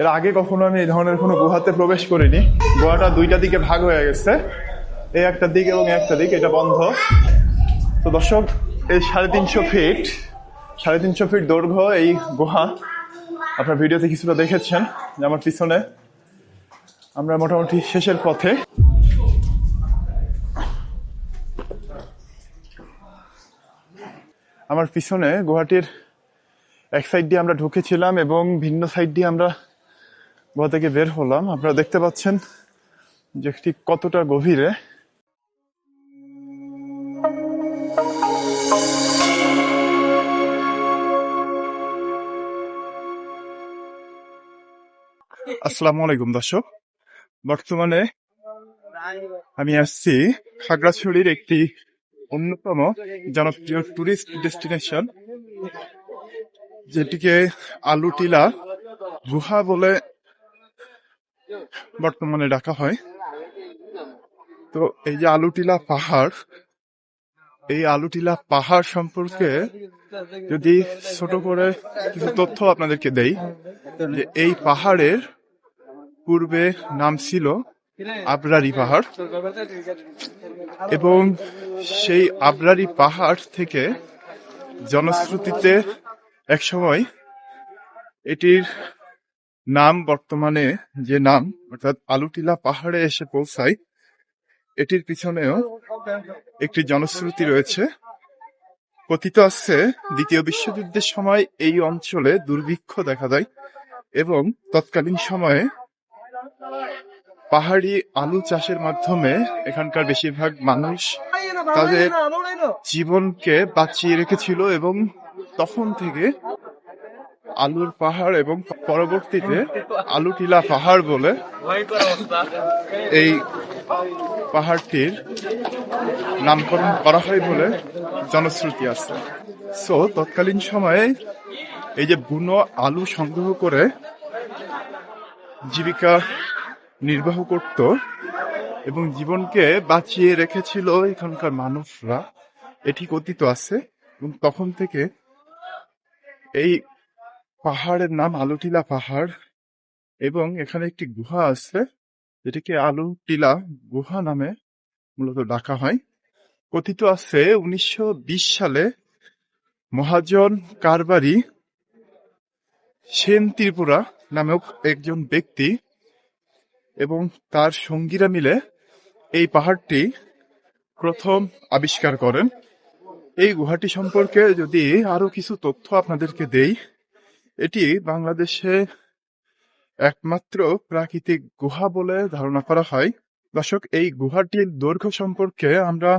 এর আগে কখনো আমি এই ধরনের কোনো গুহাতে প্রবেশ করিনি। গুহাটা দুইটা দিকে ভাগ হয়ে গেছে, এই একটা দিক এবং একটা দিক, এটা বন্ধ। তো দর্শক, এই 350 ফিট দৈর্ঘ্য এই গুহা। আপনার ভিডিওতে কিছুটা দেখেছেন যে আমার পিছনে আমরা মোটামুটি শেষের পথে। আমার পিছনে গুহাটির এক সাইড দিয়ে আমরা ঢুকেছিলাম এবং ভিন্ন সাইড দিয়ে আমরা গুহা থেকে বের হলাম। আপনারা দেখতে পাচ্ছেন যে ঠিক কতটা গভীরে। আসসালামু আলাইকুম দর্শক, বর্তমানে আমি আসছি খাগড়াছড়ির একটি অন্যতম জনপ্রিয় টুরিস্ট ডেস্টিনেশন, যেটিকে আলুটিলা গুহা বলে বর্তমানে ডাকা হয়। তো এই যে আলুটিলা পাহাড়, এই আলুটিলা পাহাড় সম্পর্কে যদি ছোট করে কিছু তথ্য আপনাদেরকে দেই, যে এই পাহাড়ের পূর্বে নাম ছিল আবরারি পাহাড়, এবং সেই আবরারি পাহাড় থেকে জনশ্রুতিতে একসময় এটির নাম বর্তমানে যে নাম অর্থাৎ আলুটিলা পাহাড়ে এসে পৌঁছায়, এটির পিছনেও একটি জনশ্রুতি রয়েছে। কথিত আছে দ্বিতীয় বিশ্বযুদ্ধের সময় এই অঞ্চলে দুর্ভিক্ষ দেখা দেয় এবং তৎকালীন সময়ে পাহাড়ি আলু চাষের মাধ্যমে এখানকার বেশিরভাগ মানুষ তাদের জীবনকে বাঁচিয়ে রেখেছিল, এবং তখন থেকে আলুর পাহাড় এবং পরবর্তীতে আলুটিলা পাহাড় বলে এই পাহাড়টির নামকরণ করা হয় বলে জনশ্রুতি আছে। সো তৎকালীন সময়ে এই যে বুনো আলু সংগ্রহ করে জীবিকা নির্বাহ করত এবং জীবনকে বাঁচিয়ে রেখেছিল এখানকার মানুষরা, এটি কথিত আছে। এবং তখন থেকে এই পাহাড়ের নাম আলুটিলা পাহাড়, এবং এখানে একটি গুহা আছে যেটিকে আলুটিলা গুহা নামে মূলত ডাকা হয়। কথিত আছে 1920 সালে মহাজন কারবারি সেন ত্রিপুরা নামেও একজন ব্যক্তি এবং তার সঙ্গীরা মিলে এই পাহাড়টি প্রথম আবিষ্কার করেন। এই গুহাটি সম্পর্কে যদি আরো কিছু তথ্য আপনাদেরকে দেই, এটি বাংলাদেশে একমাত্র প্রাকৃতিক গুহা বলে ধারণা করা হয়। দর্শক, এই গুহাটির দৈর্ঘ্য সম্পর্কে আমরা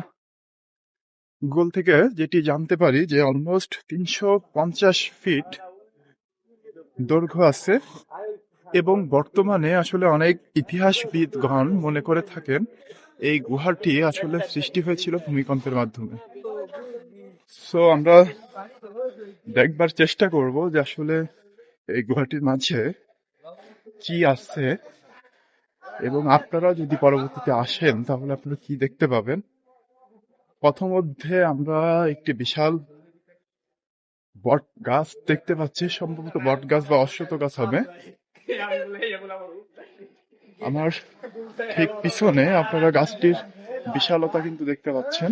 গুগল থেকে যেটি জানতে পারি যে অলমোস্ট 350 ফিট দৈর্ঘ্য আছে, এবং বর্তমানে আসলে অনেক ইতিহাসবিদগণ মনে করে থাকেন এই গুহাটি আসলে সৃষ্টি হয়েছিল ভূমিকম্পের মাধ্যমে। সো আমরা দেখবার চেষ্টা করব যে আসলে এই গুহাটির মাঝে কি আছে, এবং আপনারা যদি পরবর্তীতে আসেন তাহলে আপনারা কি দেখতে পাবেন। প্রথমধ্যে আমরা একটি বিশাল বট গাছ দেখতে পাচ্ছি, সম্ভবত বট গাছ বা অশ্বত্থ গাছ হবে। আমার ঠিক পিছনে আপনারা গাছটির বিশালতা কিন্তু দেখতে পাচ্ছেন।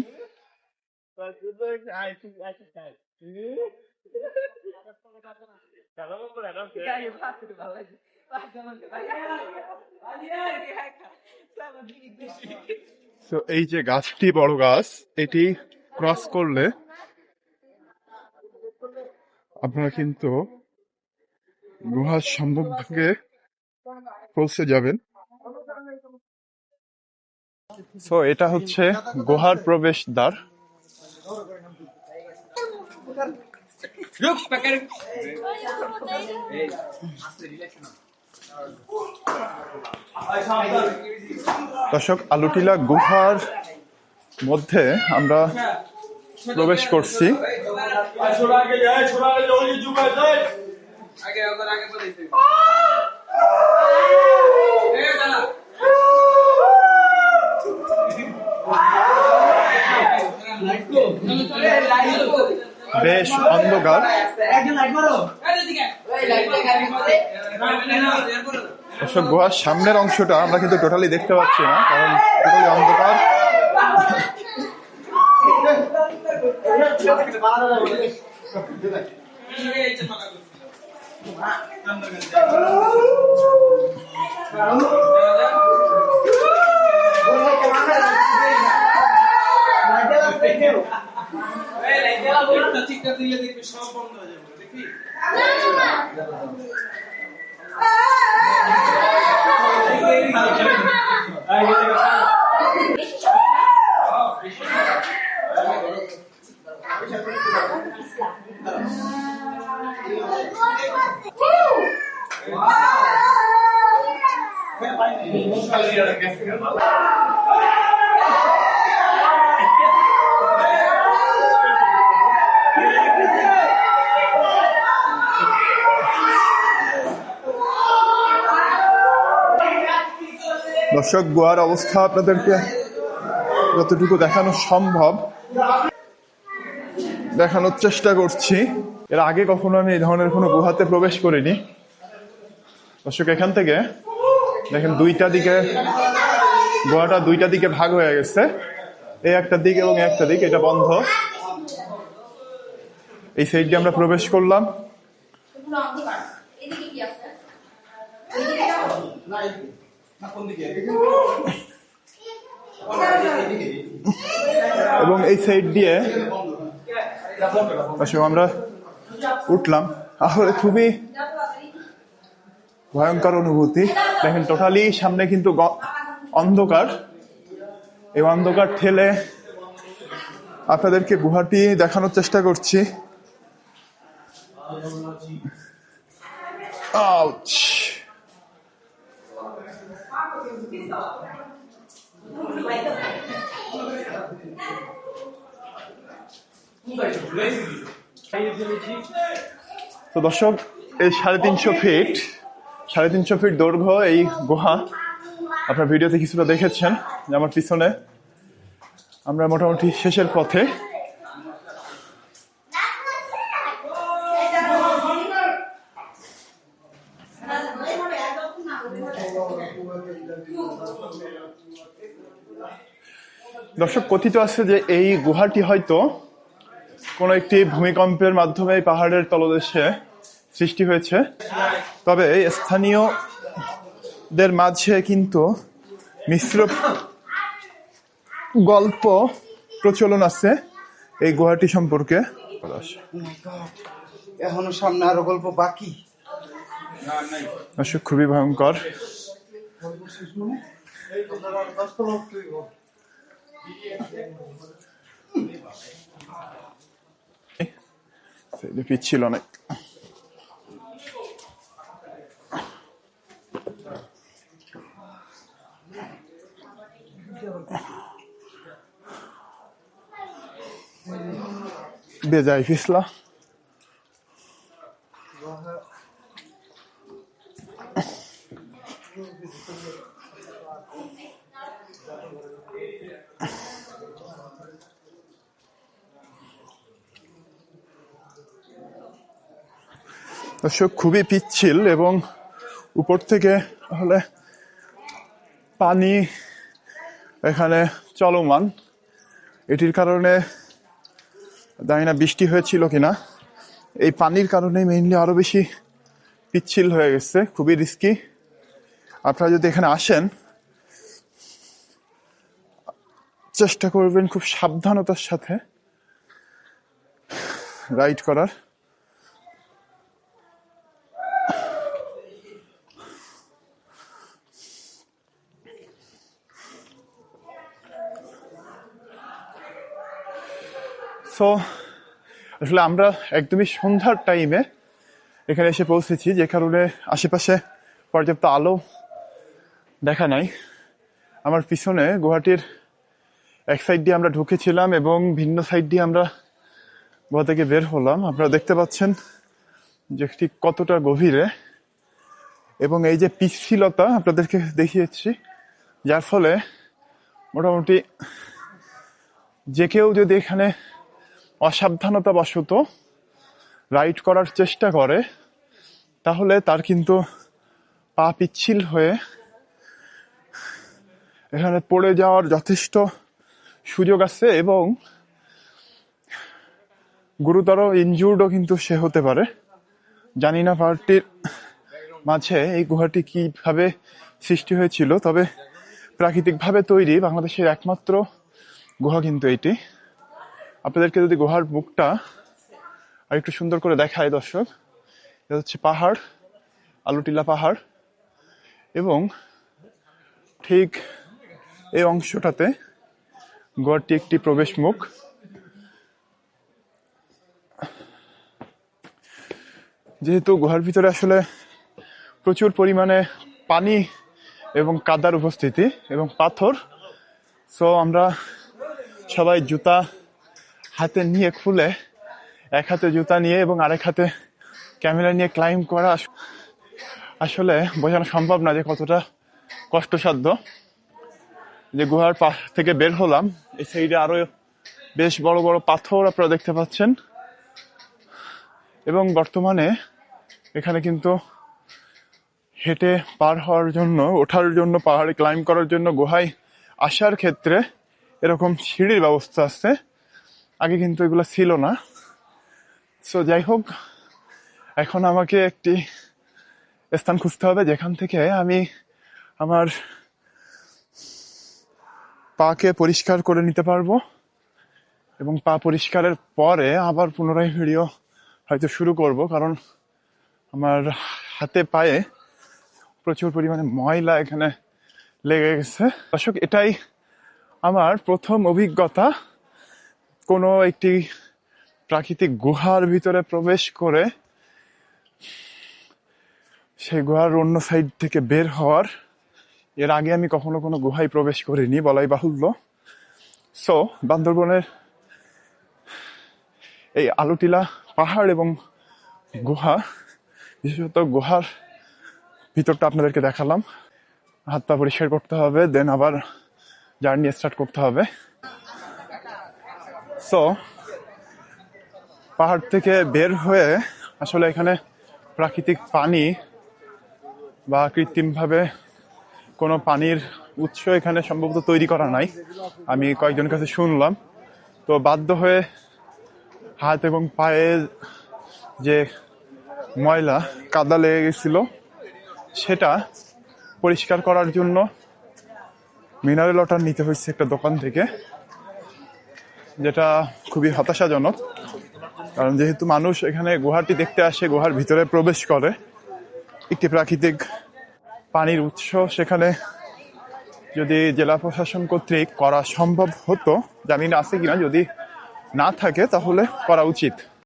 তো এই যে গাছটি বড় গাছ, এটি ক্রস করলে আপনারা কিন্তু গুহার সম্মুখে পৌঁছে যাবেন। সো এটা হচ্ছে গুহার প্রবেশ দ্বার। দর্শক, আলুটিলা গুহার মধ্যে আমরা প্রবেশ করছি। বেশ অন্ধকার। দর্শক গুহার সামনের অংশটা আমরা কিন্তু টোটালি দেখতে পাচ্ছি না, কারণ টোটালি অন্ধকার। দর্শক গুহার অবস্থা আপনাদেরকে যতটুকু দেখানো সম্ভব দেখানোর চেষ্টা করছি। এর আগে কখনো আমি এই ধরনের কোনো গুহাতে প্রবেশ করিনি। দর্শক এখান থেকে দেখেন দুইটা দিকে গুহাটা দুইটা দিকে ভাগ হয়ে গেছে, এই একটা দিক এবং একটা দিক, এটা বন্ধ। এই সাইড দিয়ে আমরা প্রবেশ করলাম। এবং এই সাইড দিয়ে আমরা উঠলাম। আসলে খুবই ভয়ঙ্কর অনুভূতি। দেখেন টোটালি সামনে কিন্তু অন্ধকার। এই অন্ধকার ঠেলে আপনাদেরকে গুহাটি দেখানোর চেষ্টা করছি। আউচ! তো দর্শক এই 350 ফিট দৈর্ঘ্য এই গুহা। আপনার ভিডিওতে কিছুটা দেখেছেন যে আমার পিছনে আমরা মোটামুটি শেষের পথে। দর্শক কথিত আছে যে এই গুহাটি হয়তো কোন একটি ভূমিকম্পের মাধ্যমে পাহাড়ের তলদেশে সৃষ্টি হয়েছে। তবে স্থানীয়দের মাঝে কিন্তু মিশ্র গল্প প্রচলন আছে এই গুহাটি সম্পর্কে। এখনো সামনে আরো গল্প বাকি। দর্শক খুবই ভয়ঙ্কর। পিচ্ছিল অনেক। বেজায় পিছলা। দর্শক খুবই পিচ্ছিল এবং উপর থেকে হলে পানি এখানে চলমান। এটির কারণে জানি না বৃষ্টি হয়েছিল কিনা, এই পানির কারণে মেইনলি আরো বেশি পিচ্ছিল হয়ে গেছে। খুবই রিস্কি। আপনারা যদি এখানে আসেন চেষ্টা করবেন খুব সাবধানতার সাথে রাইড করার। সো আসলে আমরা একদমই সন্ধ্যার টাইমে এখানে এসে পৌঁছেছি, যে কারণে আশেপাশে পর্যাপ্ত আলো দেখা নাই। আমার পিছনে গুহাটির এক সাইড দিয়ে আমরা ঢুকেছিলাম এবং ভিন্ন সাইড দিয়ে আমরা গুহা থেকে বের হলাম। আপনারা দেখতে পাচ্ছেন যে ঠিক কতটা গভীরে, এবং এই যে পিচ্ছিলতা আপনাদেরকে দেখিয়েছি, যার ফলে মোটামুটি যে কেউ যদি এখানে অসাবধানতা বশত রাইড করার চেষ্টা করে তাহলে তার কিন্তু পা পিচ্ছিল হয়ে এখানে পড়ে যাওয়ার যথেষ্ট সুযোগ আছে এবং গুরুতর ইনজুর্ডও কিন্তু সে হতে পারে। জানি না পাহাড়টির মাঝে এই গুহাটি কিভাবে সৃষ্টি হয়েছিল, তবে প্রাকৃতিকভাবে তৈরি বাংলাদেশের একমাত্র গুহা কিন্তু এটি। আপনাদেরকে যদি গুহার মুখটা আর একটু সুন্দর করে দেখায় দর্শক, এটা হচ্ছে পাহাড়, আলুটিলা পাহাড়, এবং ঠিক এই অংশটাতে গুহাটি একটি প্রবেশ মুখ। যেহেতু গুহার ভিতরে আসলে প্রচুর পরিমাণে পানি এবং কাদার উপস্থিতি এবং পাথর, সো আমরা সবাই জুতা হাতে নিয়ে খুলে, এক হাতে জুতা নিয়ে এবং আরেক হাতে ক্যামেরা নিয়ে ক্লাইম্ব করা আসলে বোঝানো সম্ভব না যে কতটা কষ্টসাধ্য। যে গুহার থেকে বের হলাম, এই সাইডে আরো বেশ বড় বড় পাথর আপনারা দেখতে পাচ্ছেন, এবং বর্তমানে এখানে কিন্তু হেঁটে পার হওয়ার জন্য, ওঠার জন্য, পাহাড়ে ক্লাইম্ব করার জন্য গুহায় আসার ক্ষেত্রে এরকম সিঁড়ির ব্যবস্থা আছে। আগে কিন্তু এগুলো ছিল না। সো যাই হোক, এখন আমাকে একটি স্থান খুঁজতে হবে যেখান থেকে আমি আমার পাকে পরিষ্কার করে নিতে পারবো, এবং পা পরিষ্কারের পরে আবার পুনরায় ভিডিও হয়তো শুরু করব, কারণ আমার হাতে পায়ে প্রচুর পরিমাণে ময়লা এখানে লেগে গেছে। দর্শক, এটাই আমার প্রথম অভিজ্ঞতা কোনো একটি প্রাকৃতিক গুহার ভিতরে প্রবেশ করে সেই গুহার অন্য সাইড থেকে বের হওয়ার। এর আগে আমি কখনো কোনো গুহায় প্রবেশ করিনি বলাই বাহুল্য। সো বান্দরবনের এই আলুটিলা পাহাড় এবং গুহা, বিশেষত গুহার ভিতরটা আপনাদেরকে দেখালাম। হাত পা পরিষ্কার করতে হবে, দেন আবার জার্নি স্টার্ট করতে হবে। সো পাহাড় থেকে বের হয়ে আসলে এখানে প্রাকৃতিক পানি বা কৃত্রিমভাবে কোনো পানির উৎস এখানে সম্ভবত তৈরি করা নাই, আমি কয়েকজনের কাছে শুনলাম। তো বাধ্য হয়ে হাত এবং পায়ে যে ময়লা কাদা লেগে গেছিল সেটা পরিষ্কার করার জন্য মিনারেল ওয়াটার নিতে হয়েছে একটা দোকান থেকে, যেটা খুবই হতাশাজনক। কারণ যেহেতু মানুষ এখানে গুহাটি দেখতে আসে, গুহার ভিতরে প্রবেশ করে, একটি প্রাকৃতিক পানির উৎস সেখানে যদি জেলা প্রশাসন কর্তৃক করা সম্ভব হতো, জানি না আছে কিনা, যদি না থাকে তাহলে করা উচিত।